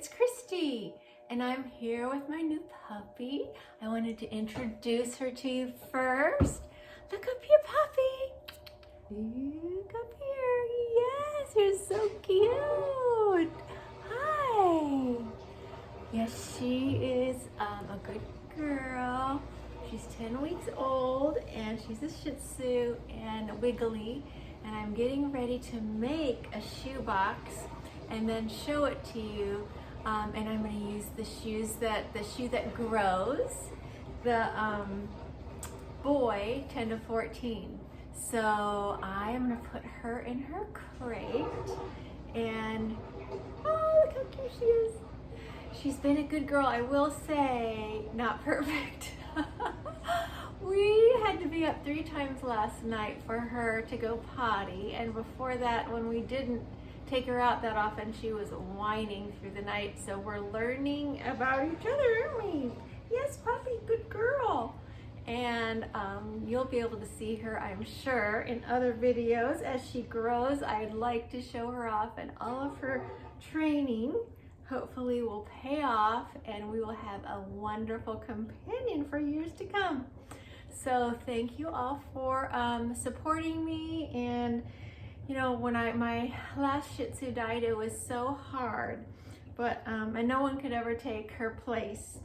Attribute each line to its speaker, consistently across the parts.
Speaker 1: it's Christy, and I'm here with my new puppy. I wanted to introduce her to you first. Look up here, puppy. Look up here. Yes, you're so cute. Hi. Yes, she is a good girl. She's 10 weeks old, and she's a Shih Tzu and wiggly. And I'm getting ready to make a shoebox and then show it to you. And I'm going to use the shoe that grows, the boy 10 to 14. So I am going to put her in her crate, and oh, look how cute she is. She's been a good girl, I will say, not perfect. We had to be up 3 times last night for her to go potty, and before that, when we didn't take her out that often, she was whining through the night. So we're learning about each other, aren't we? Yes, puppy, good girl. And you'll be able to see her, I'm sure, in other videos as she grows. I'd like to show her off, and all of her training hopefully will pay off, and we will have a wonderful companion for years to come. So thank you all for supporting me. And you know, when my last Shih Tzu died, it was so hard, but and no one could ever take her place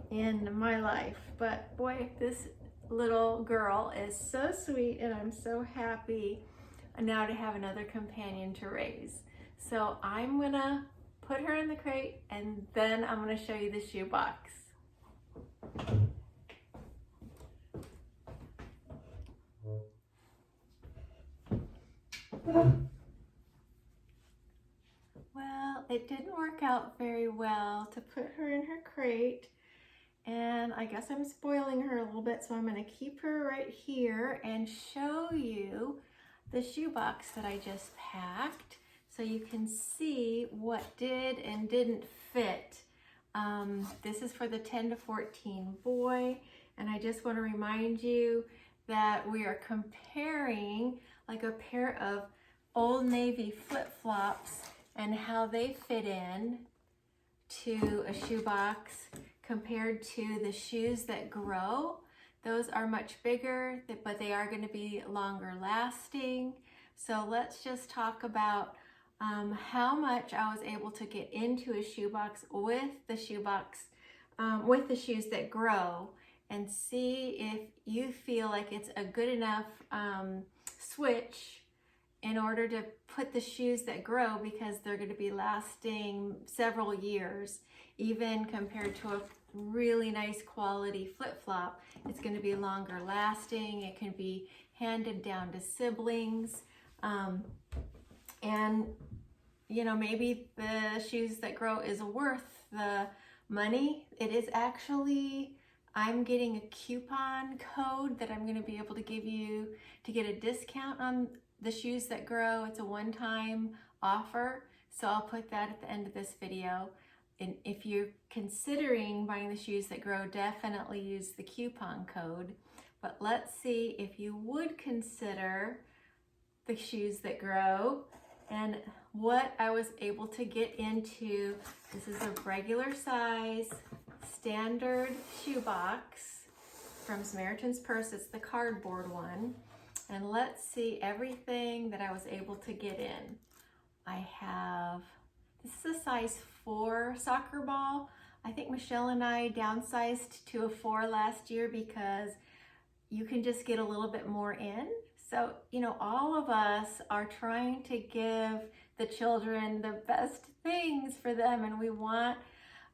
Speaker 1: in my life. But boy, this little girl is so sweet, and I'm so happy now to have another companion to raise. So I'm gonna put her in the crate, and then I'm gonna show you the shoebox. Well, it didn't work out very well to put her in her crate, and I guess I'm spoiling her a little bit, so I'm going to keep her right here and show you the shoebox that I just packed so you can see what did and didn't fit. This is for the 10 to 14 boy, and I just want to remind you that we are comparing like a pair of Old Navy flip-flops and how they fit in to a shoebox compared to the shoes that grow. Those are much bigger, but they are going to be longer lasting. So let's just talk about how much I was able to get into a shoebox with the with the shoes that grow, and see if you feel like it's a good enough switch in order to put the shoes that grow, because they're going to be lasting several years. Even compared to a really nice quality flip-flop, it's going to be longer lasting. It can be handed down to siblings. And you know, maybe the shoes that grow is worth the money. It is actually, I'm getting a coupon code that I'm going to be able to give you to get a discount on the shoes that grow. It's a one-time offer, so I'll put that at the end of this video. And if you're considering buying the shoes that grow, definitely use the coupon code. But let's see if you would consider the shoes that grow and what I was able to get into. This is a regular size standard shoebox from Samaritan's Purse. It's the cardboard one. And let's see everything that I was able to get in. I have, this is a size 4 soccer ball. I think Michelle and I downsized to a 4 last year because you can just get a little bit more in. So, you know, all of us are trying to give the children the best things for them, and we want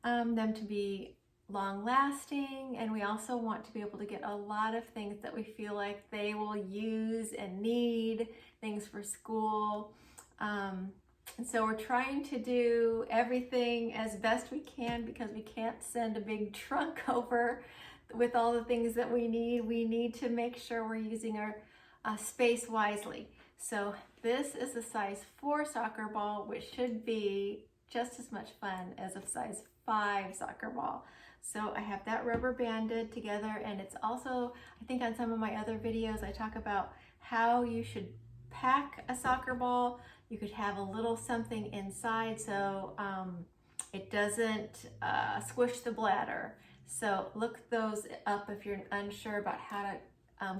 Speaker 1: them to be long lasting, and we also want to be able to get a lot of things that we feel like they will use and need, things for school. And so we're trying to do everything as best we can, because we can't send a big trunk over with all the things that we need. We need to make sure we're using our space wisely. So this is a size 4 soccer ball, which should be just as much fun as a size 5 soccer ball. So I have that rubber banded together, and it's also, I think on some of my other videos, I talk about how you should pack a soccer ball. You could have a little something inside, so it doesn't squish the bladder. So look those up if you're unsure about how to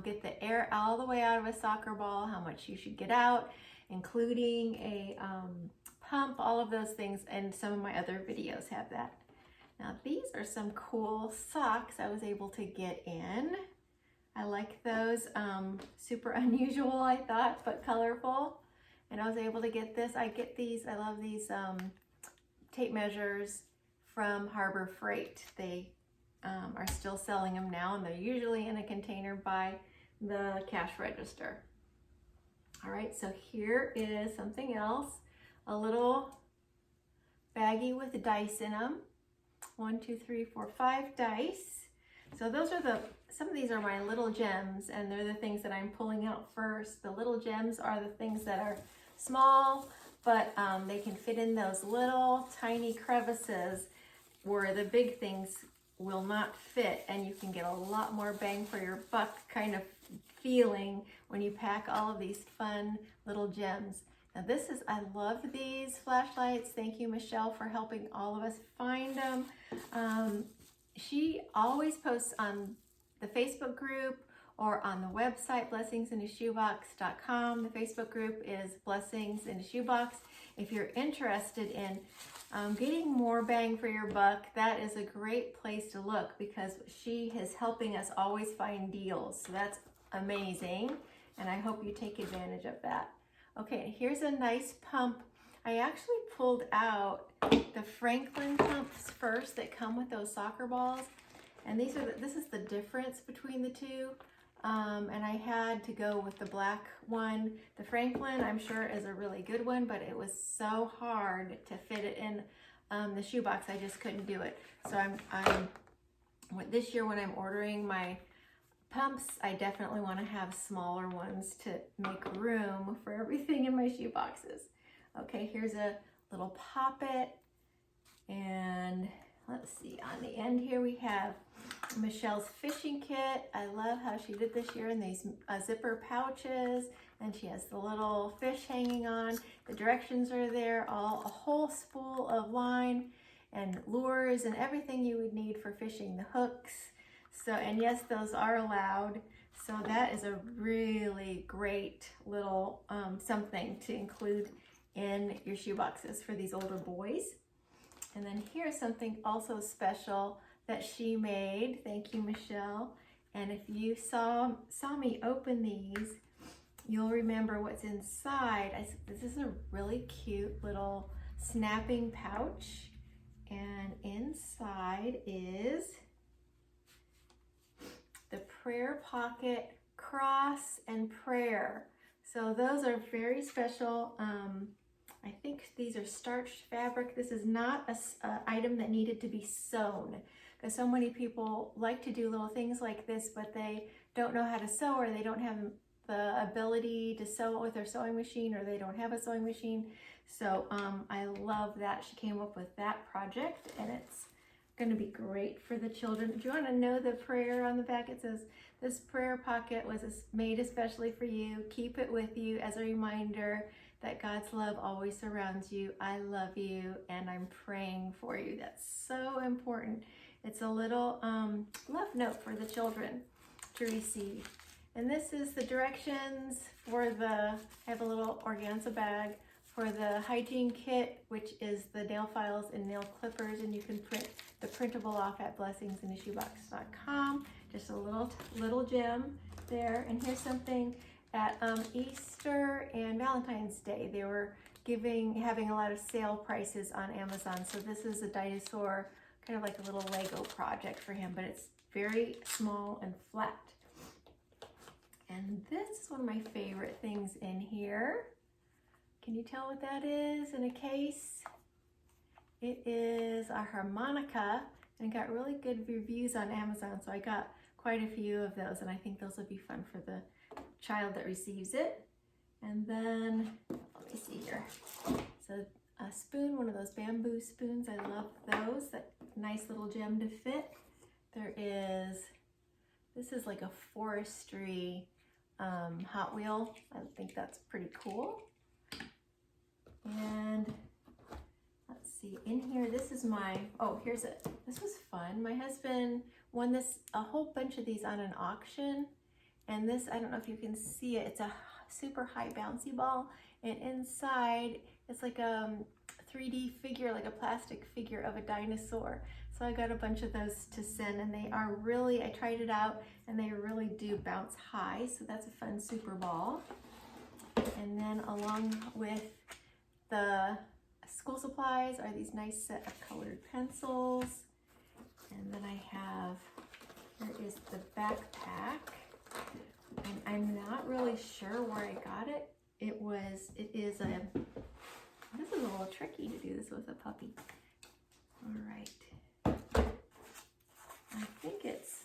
Speaker 1: get the air all the way out of a soccer ball, how much you should get out, including a pump, all of those things, and some of my other videos have that. Now these are some cool socks I was able to get in. I like those, super unusual I thought, but colorful. And I was able to get this. I love these tape measures from Harbor Freight. They are still selling them now, and they're usually in a container by the cash register. All right, so here is something else, a little baggie with dice in them. 1, 2, 3, 4, 5 dice. So those are some of these are my little gems, and they're the things that I'm pulling out first. The little gems are the things that are small, but they can fit in those little tiny crevices where the big things will not fit, and you can get a lot more bang for your buck kind of feeling when you pack all of these fun little gems. Now I love these flashlights. Thank you, Michelle, for helping all of us find them. She always posts on the Facebook group or on the website, blessingsinashoebox.com. The Facebook group is Blessings in a Shoebox. If you're interested in getting more bang for your buck, that is a great place to look, because she is helping us always find deals. So that's amazing, and I hope you take advantage of that. Okay, here's a nice pump. I actually pulled out the Franklin pumps first that come with those soccer balls, and this is the difference between the two. And I had to go with the black one. The Franklin, I'm sure, is a really good one, but it was so hard to fit it in the shoebox. I just couldn't do it. So this year when I'm ordering my pumps, I definitely want to have smaller ones to make room for everything in my shoe boxes. Okay, here's a little poppet, and let's see, on the end here we have Michelle's fishing kit. I love how she did this year in these zipper pouches, and she has the little fish hanging on. The directions are there, a whole spool of line and lures and everything you would need for fishing, the hooks. So, and yes, those are allowed. So that is a really great little something to include in your shoe boxes for these older boys. And then here's something also special that she made. Thank you, Michelle. And if you saw me open these, you'll remember what's inside. This is a really cute little snapping pouch, and inside is the prayer pocket, cross, and prayer. So those are very special. I think these are starched fabric. This is not an item that needed to be sewn, because so many people like to do little things like this, but they don't know how to sew, or they don't have the ability to sew with their sewing machine, or they don't have a sewing machine. So I love that she came up with that project, and it's going to be great for the children. Do you want to know the prayer on the back? It says, "This prayer pocket was made especially for you. Keep it with you as a reminder that God's love always surrounds you. I love you, and I'm praying for you." That's so important. It's a little love note for the children to receive. And this is the directions for I have a little organza bag for the hygiene kit, which is the nail files and nail clippers, and you can print the printable off at blessingsinashoebox.com. Just a little gem there. And here's something at Easter and Valentine's Day. They were having a lot of sale prices on Amazon. So this is a dinosaur, kind of like a little Lego project for him, but it's very small and flat. And this is one of my favorite things in here. Can you tell what that is in a case? It is a harmonica, and got really good reviews on Amazon, so I got quite a few of those, and I think those will be fun for the child that receives it. And then, let me see here. So a spoon, one of those bamboo spoons, I love those. That nice little gem to fit. This is like a forestry Hot Wheel. I think that's pretty cool. And let's see. see, in here, this is my, oh, here's it. This was fun. My husband won a whole bunch of these on an auction. And this, I don't know if you can see it, it's a super high bouncy ball. And inside, it's like a 3D figure, like a plastic figure of a dinosaur. So I got a bunch of those to send, and they are really, I tried it out, and they really do bounce high. So that's a fun super ball. And then along with the school supplies are these nice set of colored pencils. And then I have, here is the backpack. And I'm not really sure where I got it. This is a little tricky to do this with a puppy. All right. I think it's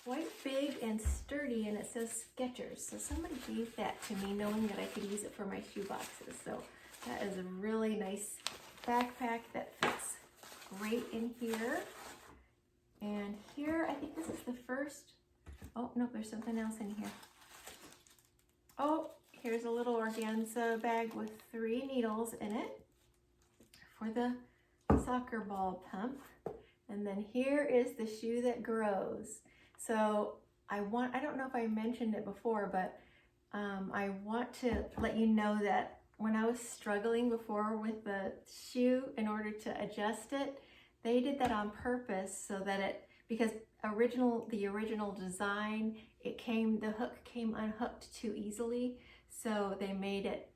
Speaker 1: quite big and sturdy, and it says Skechers. So somebody gave that to me knowing that I could use it for my shoe boxes. So that is a really nice backpack that fits great in here. And here, I think this is the first, oh, no, there's something else in here. Oh, here's a little organza bag with 3 needles in it for the soccer ball pump. And then here is the shoe that grows. So I don't know if I mentioned it before, but I want to let you know that when I was struggling before with the shoe in order to adjust it, they did that on purpose so that because the original design, the hook came unhooked too easily. So they made it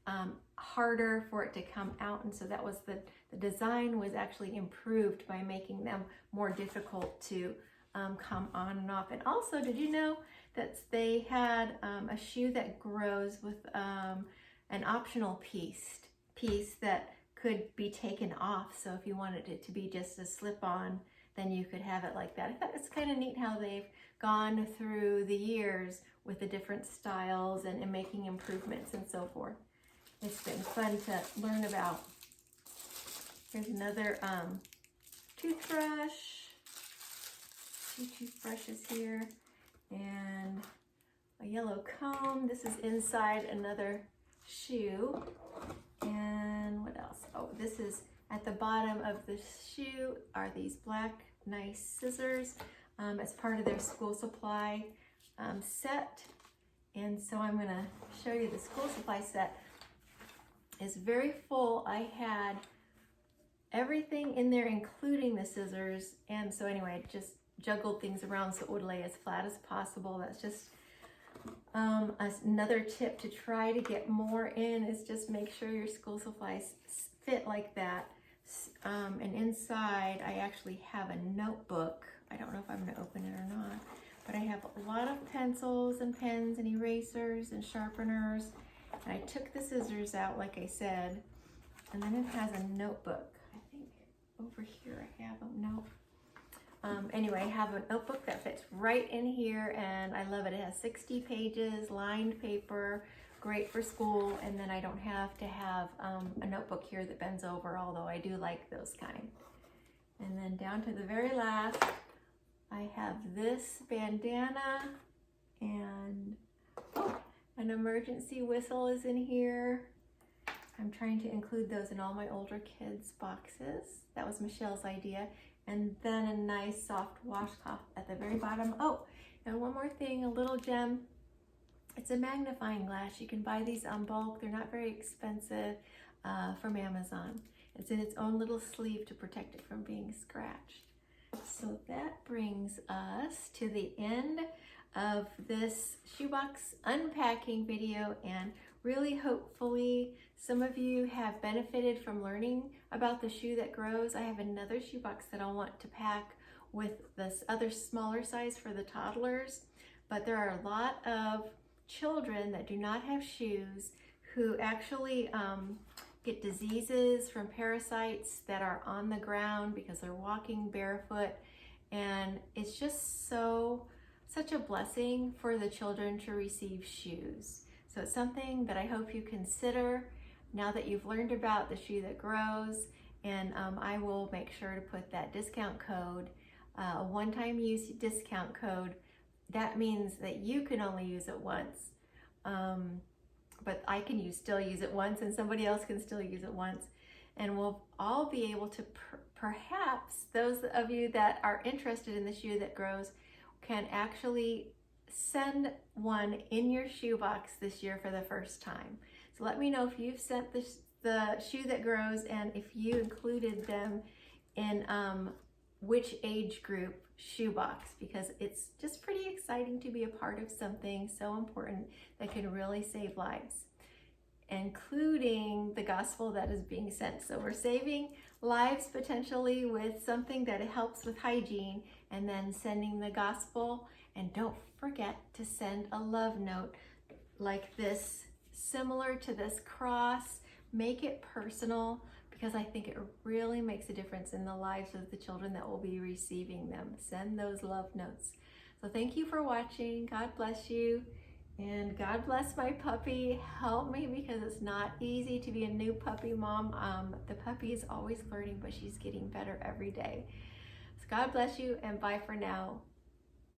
Speaker 1: harder for it to come out. And so that was the design was actually improved by making them more difficult to come on and off. And also, did you know that they had a shoe that grows with an optional piece that could be taken off. So if you wanted it to be just a slip-on, then you could have it like that. I thought it's kind of neat how they've gone through the years with the different styles and making improvements and so forth. It's been fun to learn about. Here's another toothbrush. 2 toothbrushes here, and a yellow comb. This is inside another shoe. And what else? Oh, this is at the bottom of the shoe are these black nice scissors as part of their school supply set. And so I'm going to show you the school supply set. It's very full. I had everything in there, including the scissors. And so anyway, I just juggled things around so it would lay as flat as possible. That's just another tip to try to get more in, is just make sure your school supplies fit like that. And inside I actually have a notebook. I don't know if I'm going to open it or not, but I have a lot of pencils and pens and erasers and sharpeners. And I took the scissors out, like I said, and then it has a notebook. I think over here I have a note. Anyway, I have a notebook that fits right in here, and I love it. It has 60 pages, lined paper, great for school, and then I don't have to have a notebook here that bends over, although I do like those kind. And then down to the very last, I have this bandana, and an emergency whistle is in here. I'm trying to include those in all my older kids' boxes. That was Michelle's idea. And then a nice soft washcloth at the very bottom. Oh, and one more thing, a little gem. It's a magnifying glass. You can buy these on bulk. They're not very expensive from Amazon. It's in its own little sleeve to protect it from being scratched. So that brings us to the end of this shoebox unpacking video, and really hopefully some of you have benefited from learning about the shoe that grows. I have another shoebox that I'll want to pack with this other smaller size for the toddlers, but there are a lot of children that do not have shoes who actually get diseases from parasites that are on the ground because they're walking barefoot, and it's just such a blessing for the children to receive shoes. So it's something that I hope you consider now that you've learned about the shoe that grows, and I will make sure to put that discount code, a one-time use discount code. That means that you can only use it once, but I can still use it once, and somebody else can still use it once. and we'll all be able to perhaps those of you that are interested in the shoe that grows can actually send one in your shoebox this year for the first time. So let me know if you've sent the shoe that grows and if you included them in which age group shoebox, because it's just pretty exciting to be a part of something so important that can really save lives, including the gospel that is being sent. So we're saving lives potentially with something that helps with hygiene, and then sending the gospel. And don't forget to send a love note like this, similar to this cross. Make it personal, because I think it really makes a difference in the lives of the children that will be receiving them. Send those love notes. So thank you for watching. God bless you. And God bless my puppy. Help me, because it's not easy to be a new puppy mom. The puppy is always learning, but she's getting better every day. So God bless you, and bye for now.